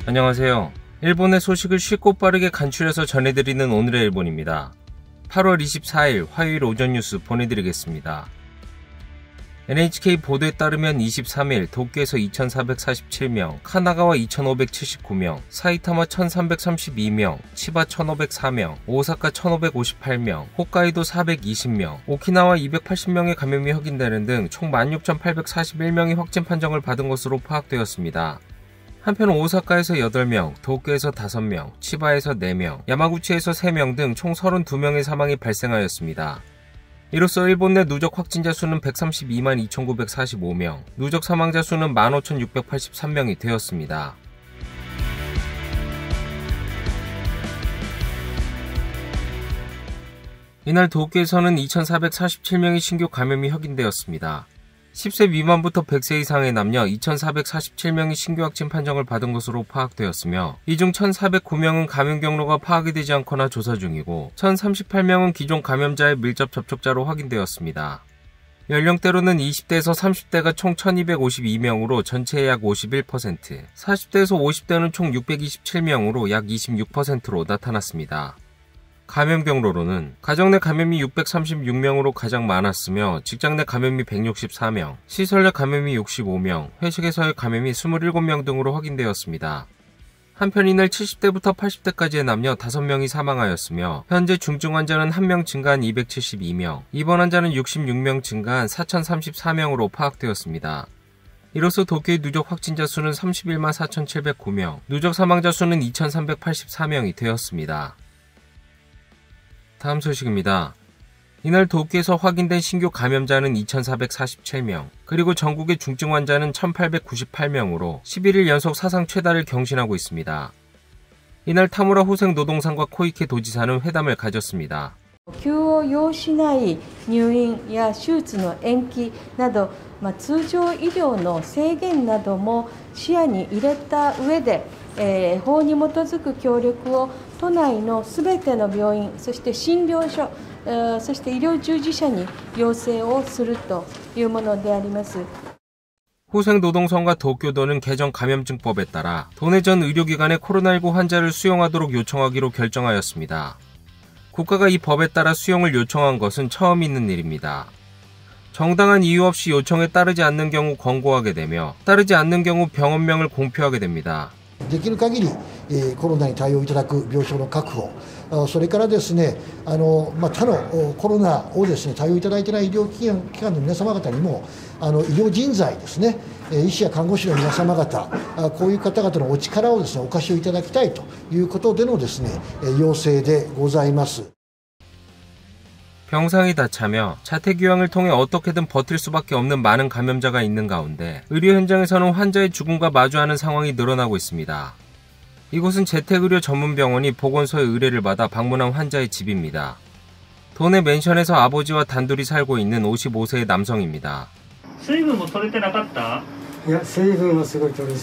안녕하세요. 일본의 소식을 쉽고 빠르게 간추려서 전해드리는 오늘의 일본입니다. 8월 24일 화요일 오전 뉴스 보내드리겠습니다. NHK 보도에 따르면 23일 도쿄에서 2447명, 카나가와 2579명, 사이타마 1332명, 치바 1504명, 오사카 1558명, 홋카이도 420명, 오키나와 280명의 감염이 확인되는 등 총 16,841명이 확진 판정을 받은 것으로 파악되었습니다. 한편 오사카에서 8명, 도쿄에서 5명, 치바에서 4명, 야마구치에서 3명 등 총 32명의 사망이 발생하였습니다. 이로써 일본 내 누적 확진자 수는 132만 2,945명, 누적 사망자 수는 15,683명이 되었습니다. 이날 도쿄에서는 2,447명의 신규 감염이 확인되었습니다. 10세 미만부터 100세 이상의 남녀 2,447명이 신규 확진 판정을 받은 것으로 파악되었으며 이 중 1,409명은 감염 경로가 파악이 되지 않거나 조사 중이고 1,038명은 기존 감염자의 밀접 접촉자로 확인되었습니다. 연령대로는 20대에서 30대가 총 1,252명으로 전체의 약 51%, 40대에서 50대는 총 627명으로 약 26%로 나타났습니다. 감염 경로로는 가정 내 감염이 636명으로 가장 많았으며 직장 내 감염이 164명, 시설 내 감염이 65명, 회식에서의 감염이 27명 등으로 확인되었습니다. 한편 이날 70대부터 80대까지의 남녀 5명이 사망하였으며 현재 중증 환자는 1명 증가한 272명, 입원 환자는 66명 증가한 4,034명으로 파악되었습니다. 이로써 도쿄의 누적 확진자 수는 31만 4,709명, 누적 사망자 수는 2,384명이 되었습니다. 다음 소식입니다. 이날 도쿄에서 확인된 신규 감염자는 2,447명, 그리고 전국의 중증 환자는 1,898명으로 11일 연속 사상 최다를 경신하고 있습니다. 이날 타무라 호생 노동상과 코이케 도지사는 회담을 가졌습니다. 急を要しない入院や手術の延期など、通常医療の制限なども視野に入れた上で、法に基づく協力を都内のすべての病院、そして診療所、そして医療従事者に要請をするというものであります。 호생노동성과 도쿄도는 개정 감염증법에 따라 도내 전 의료기관에 코로나19 환자를 수용하도록 요청하기로 결정하였습니다. 국가가 이 법에 따라 수용을 요청한 것은 처음 있는 일입니다. 정당한 이유 없이 요청에 따르지 않는 경우 권고하게 되며 따르지 않는 경우 병원명을 공표하게 됩니다. できる限りコロナに対応いただく病床の確保、それからですね、他のコロナをですね対応いただいていない医療機関の皆様方にも医療人材ですね、医師や看護師の皆様方、こういう方々のお力をですねお貸しをいただきたいということでのですね要請でございます。 병상이 다 차며 자택휴양을 통해 어떻게든 버틸 수밖에 없는 많은 감염자가 있는 가운데 의료 현장에서는 환자의 죽음과 마주하는 상황이 늘어나고 있습니다. 이곳은 재택의료 전문병원이 보건소의 의뢰를 받아 방문한 환자의 집입니다. 도내 맨션에서 아버지와 단둘이 살고 있는 55세의 남성입니다. 水分も取れてなかった？いや、水分はすごい取れて、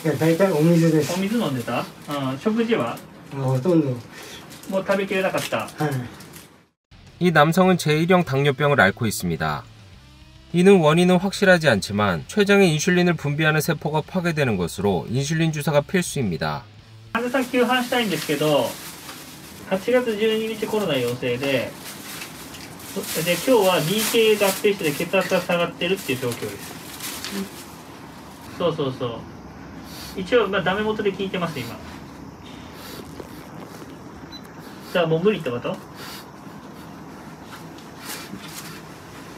いや、大体お水です。お水飲んでた？食事は？もうほとんど。もう食べきれなかった。 이 남성은 제1형 당뇨병을 앓고 있습니다. 이는 원인은 확실하지 않지만 췌장에 인슐린을 분비하는 세포가 파괴되는 것으로 인슐린 주사가 필수입니다. 患者さん急搬したいんですけど、8月12日コロナ陽性で、今日は BK 合併して血圧が下がってるっていう状況です。そうそうそう。一応ダメ元で聞いてます今。じゃあもう無理ってこと？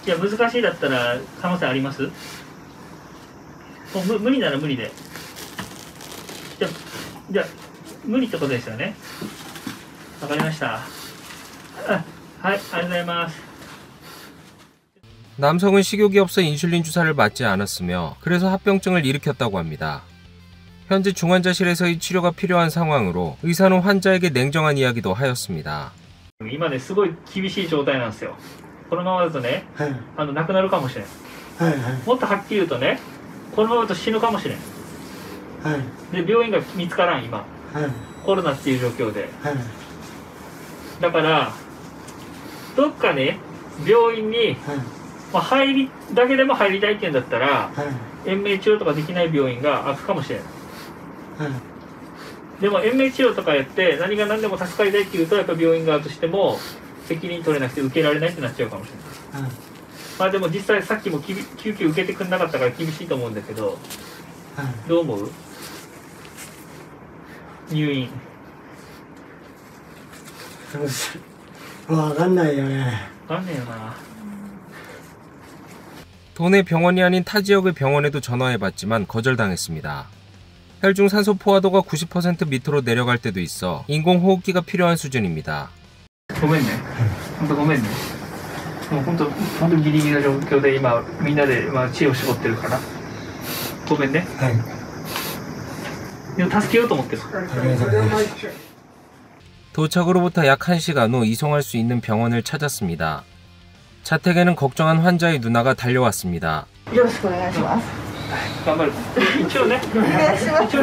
いや難しいだったら可能性あります？もう無理なら無理で。じゃあ無理ってことですよね。わかりました。はい、ありがとうございます。 남성은 식욕이 없어 인슐린 주사를 맞지 않았으며 그래서 합병증을 일으켰다고 합니다. 현재 중환자실에서의 치료가 필요한 상황으로 의사는 환자에게 냉정한 이야기도 하였습니다. 今ねすごい厳しい状態なんですよ。 このままだとね、亡くなるかもしれない。もっとはっきり言うとね、このままだと死ぬかもしれない。で、病院が見つからん今、コロナっていう状況で。だから、どっかね、病院に、だけでも入りたいって言うんだったら、延命治療とかできない病院が開くかもしれない。でも延命治療とかやって何が何でも助かりたいっていうとやっぱ病院側としても責任取れなくて受けられないってなっちゃうかもしれない、まあでも実際さっきも救急受けてくれなかったから厳しいと思うんだけど、どう思う？入院わかんないよね。わかんねえよな。 도내 병원이 아닌 타 지역의 병원에도 전화해봤지만 거절당했습니다. 혈중 산소 포화도가 90% 밑으로 내려갈 때도 있어 인공호흡기가 필요한 수준입니다. ごめんね。本当ごめんね。もう本当ギリギリの状況で今みんなで知恵を絞ってるから。ごめんね。はい。でも助けようと思ってる。 도착으로부터 약 1시간 후 이송할 수 있는 병원을 찾았습니다. 자택에는 걱정한 환자의 누나가 달려왔습니다. よろしくお願いします。頑張る。一応ね。お願いします。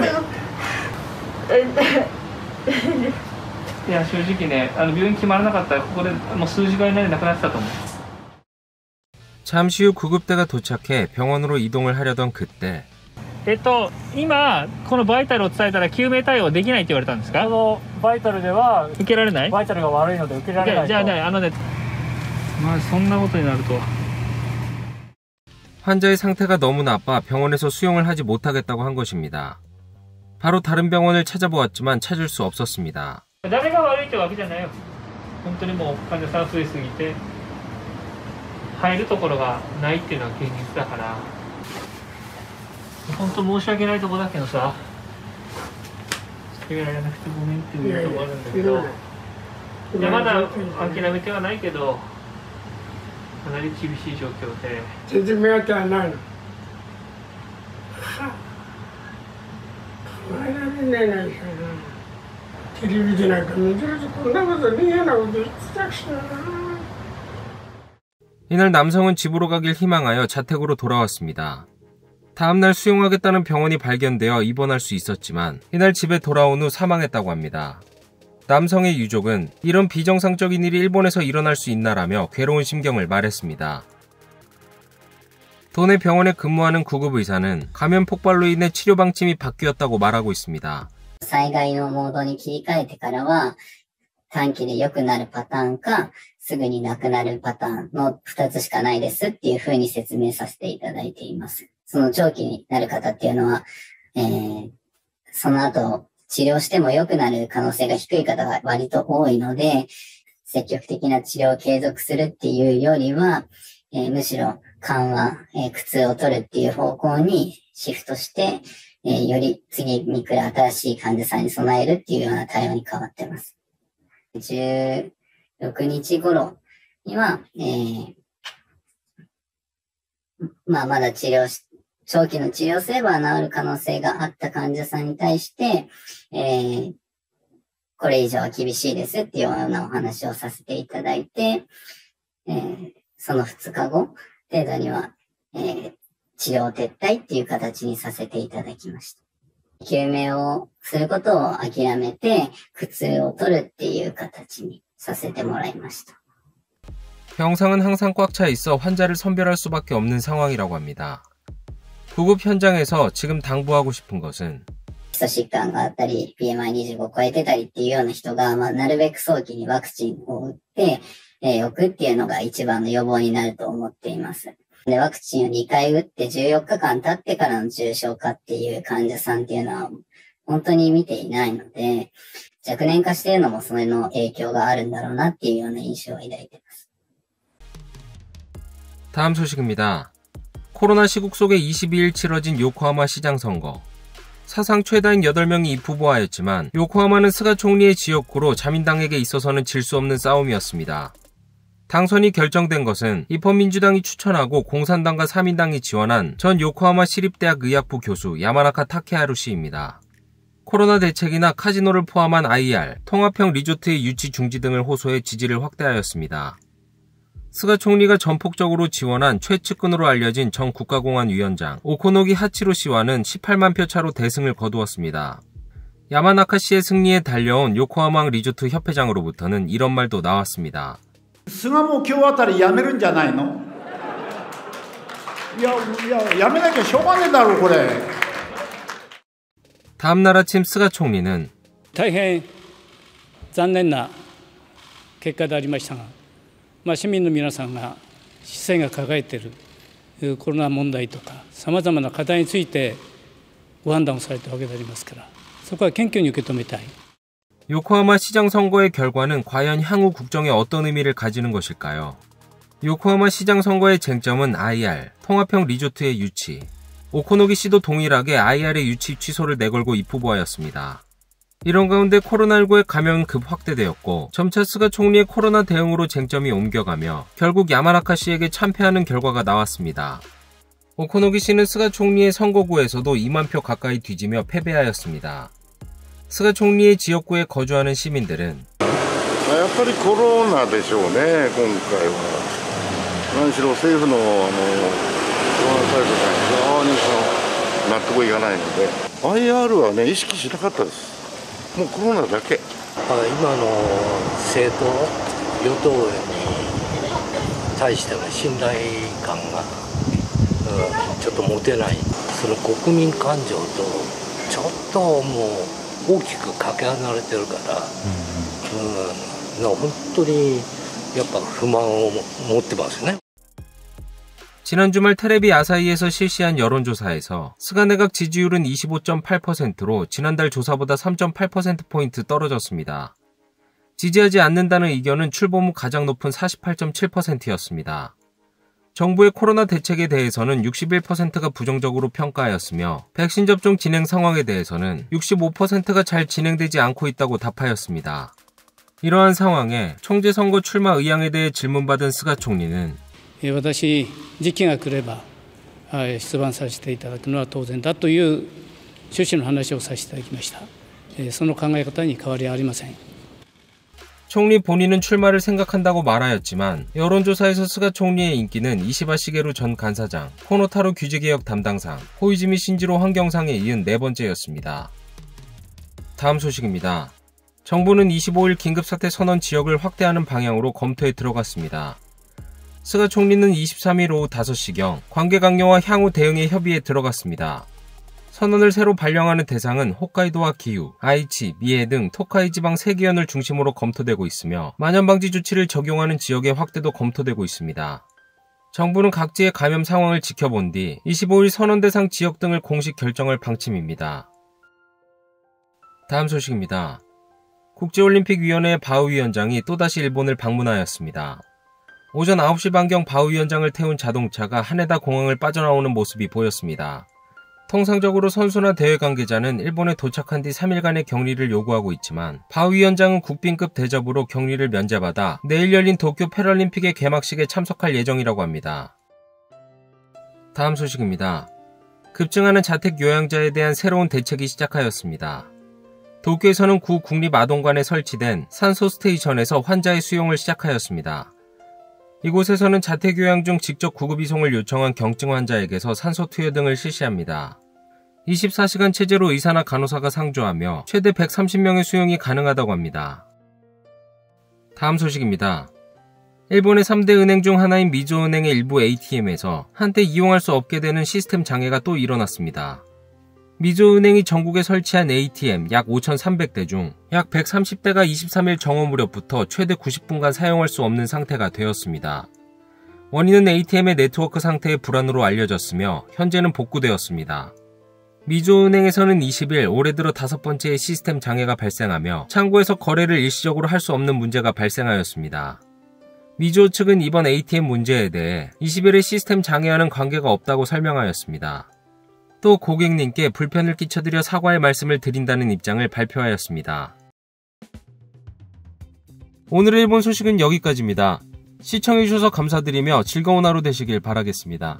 いや正直ね、病院決まらなかったらここでもう数時間以内で亡くなってたと思う。 잠시 후 구급대가 도착해 병원으로 이동을 하려던 그때 今このバイタルを伝えたら救命対応できないって言われたんですか？バイタルでは受けられない？バイタルが悪いので受けられないと。じゃあね、まあそんなことになるとは。 환자의 상태가 너무 나빠 병원에서 수용을 하지 못하겠다고 한 것입니다. 바로 다른 병원을 찾아보았지만 찾을 수 없었습니다. 誰が悪いってわけじゃないよ。本当にもう患者さん増えすぎて入るところがないっていうのは現実だから。本当申し訳ないとこだけどさ。決められなくてごめんっていうところあるんだけど。いやまだ諦めてはないけど。 かなり厳しい状況で。全然目当てはないの。考えられないでしょ。テレビでなんか珍しくこんなことねえようなこと言ってたしな。 이날 남성은 집으로 가길 희망하여 자택으로 돌아왔습니다. 다음날 수용하겠다는 병원이 발견되어 입원할 수 있었지만 이날 집에 돌아온 후 사망했다고 합니다. 남성의 유족은 이런 비정상적인 일이 일본에서 일어날 수 있나라며 괴로운 심경을 말했습니다. 도내 병원에 근무하는 구급의사는 감염 폭발로 인해 치료 방침이 바뀌었다고 말하고 있습니다. 災害のモードに切り替えてからは短期で良くなるパターンかすぐになくなるパターンの2つしかないですっていうふうに説明させていただいています。その長期になる方っていうのは、その後治療しても良くなる可能性が低い方が割と多いので、積極的な治療を継続するっていうよりは、むしろ緩和、苦痛を取るっていう方向にシフトして、より次に来る新しい患者さんに備えるっていうような対応に変わっています。16日頃には、まだ長期の治療すれば治る可能性があった患者さんに対して、これ以上は厳しいですっていうようなお話をさせていただいて、その2日後程度には、治療撤退っていう形にさせていただきました。救命をすることを諦めて苦痛を取るっていう形にさせてもらいました。 병상은 항상 꽉 차 있어 환자를 선별할 수밖에 없는 상황이라고 합니다. 구급 현장에서 지금 당부하고 싶은 것은 基礎疾患があったり BMI25 を超えてたりっていうような人が、なるべく早期にワクチンを打っておくっていうのが一番の予防になると思っています。で、ワクチンを2回打って14日間経ってからの重症化っていう患者さんっていうのは本当に見ていないので、若年化しているのもそれの影響があるんだろうなっていうような印象を抱いています。 다음 소식입니다. 코로나 시국 속에 22일 치러진 요코하마 시장 선거. 사상 최다인 8명이 입후보하였지만 요코하마는 스가 총리의 지역구로 자민당에게 있어서는 질 수 없는 싸움이었습니다. 당선이 결정된 것은 입헌민주당이 추천하고 공산당과 사민당이 지원한 전 요코하마 시립대학 의학부 교수 야마나카 타케하루 씨입니다. 코로나 대책이나 카지노를 포함한 IR, 통합형 리조트의 유치 중지 등을 호소해 지지를 확대하였습니다. 스가 총리가 전폭적으로 지원한 최측근으로 알려진 전 국가공안 위원장 오코노기 하치로 씨와는 18만 표 차로 대승을 거두었습니다. 야마나카 씨의 승리에 달려온 요코하마 리조트 협회장으로부터는 이런 말도 나왔습니다. 菅も今日あたりやめるんじゃないの？いややめなきゃしょうがねえだろこれ。 다음날 아침 스가 총리는 大変残念な結果でありましたが、市民の皆さんが市政が抱えているコロナ問題とかさまざまな課題についてご判断をされたわけでありますから、そこは謙虚に受け止めたい。요코하마 시장 선거의 결과는 과연 향후 국정에 어떤 의미를 가지는 것일까요? 요코하마 시장 선거의 쟁점은 IR, 통합형 리조트의 유치. 오코노기 씨도 동일하게 IR의 유치 취소를 내걸고 입후보하였습니다. 이런 가운데 코로나19의 감염은 급 확대되었고 점차 스가 총리의 코로나 대응으로 쟁점이 옮겨가며 결국 야마나카 씨에게 참패하는 결과가 나왔습니다. 오코노기 씨는 스가 총리의 선거구에서도 2만 표 가까이 뒤지며 패배하였습니다. 스가 총리의 지역구에 거주하는 시민들은 やっぱりコロナでしょうね、今回は。何しろ政府のコロナ対策が非常に納得いかないので、IR はね意識しなかったです。もうコロナだけ。今の政党、与党に対しての信頼感が、ちょっと持てない。その国民感情とちょっともう大きくかけ離れてるから、本当にやっぱ不満を持ってますね。 지난 주말 테레비 아사히에서 실시한 여론조사에서 스가 내각 지지율은 25.8%로 지난달 조사보다 3.8%포인트 떨어졌습니다. 지지하지 않는다는 의견은 출범 후 가장 높은 48.7%였습니다. 정부의 코로나 대책에 대해서는 61%가 부정적으로 평가하였으며 백신 접종 진행 상황에 대해서는 65%가 잘 진행되지 않고 있다고 답하였습니다. 이러한 상황에 총재 선거 출마 의향에 대해 질문받은 스가 총리는 私、時期が来れば出馬させていただくのは当然だという趣旨の話をさせていただきました。その考え方に変わりはありません。 총리 본인은 출마를 생각한다고 말하였지만 여론조사에서 스가 총리의 인기는 이시바 시게루 전 간사장, 코노타로 규제개혁 담당상, 호이즈미 신지로 환경상에 이은 4번째였습니다. 다음 소식입니다. 정부는 25일 긴급사태 선언 지역을 확대하는 방향으로 검토에 들어갔습니다. 스가 총리는 23일 오후 5시경 관계 강요와 향후 대응의 협의에 들어갔습니다. 선언을 새로 발령하는 대상은 홋카이도와 기후, 아이치, 미에 등 토카이 지방 3개현을 중심으로 검토되고 있으며 만연방지 조치를 적용하는 지역의 확대도 검토되고 있습니다. 정부는 각지의 감염 상황을 지켜본 뒤 25일 선언 대상 지역 등을 공식 결정할 방침입니다. 다음 소식입니다. 국제올림픽위원회의 바흐 위원장이 또다시 일본을 방문하였습니다. 오전 9시 반경 바흐 위원장을 태운 자동차가 하네다 공항을 빠져나오는 모습이 보였습니다. 통상적으로 선수나 대회 관계자는 일본에 도착한 뒤 3일간의 격리를 요구하고 있지만 바흐 위원장은 국빈급 대접으로 격리를 면제받아 내일 열린 도쿄 패럴림픽의 개막식에 참석할 예정이라고 합니다. 다음 소식입니다. 급증하는 자택 요양자에 대한 새로운 대책이 시작하였습니다. 도쿄에서는 구 국립아동관에 설치된 산소 스테이션에서 환자의 수용을 시작하였습니다. 이곳에서는 자택요양 중 직접 구급 이송을 요청한 경증 환자에게서 산소 투여 등을 실시합니다. 24시간 체제로 의사나 간호사가 상주하며 최대 130명의 수용이 가능하다고 합니다. 다음 소식입니다. 일본의 3대 은행 중 하나인 미조은행의 일부 ATM에서 한때 이용할 수 없게 되는 시스템 장애가 또 일어났습니다. 미조은행이 전국에 설치한 ATM 약 5,300대 중 약 130대가 23일 정오 무렵부터 최대 90분간 사용할 수 없는 상태가 되었습니다. 원인은 ATM의 네트워크 상태의 불안으로 알려졌으며 현재는 복구되었습니다. 미조은행에서는 20일 올해 들어 5번째의 시스템 장애가 발생하며 창구에서 거래를 일시적으로 할 수 없는 문제가 발생하였습니다. 미조 측은 이번 ATM 문제에 대해 20일의 시스템 장애와는 관계가 없다고 설명하였습니다. 또 고객님께 불편을 끼쳐드려 사과의 말씀을 드린다는 입장을 발표하였습니다. 오늘의 일본 소식은 여기까지입니다. 시청해주셔서 감사드리며 즐거운 하루 되시길 바라겠습니다.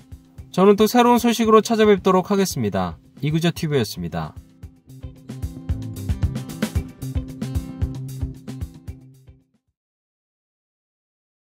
저는 또 새로운 소식으로 찾아뵙도록 하겠습니다. 이그저TV였습니다.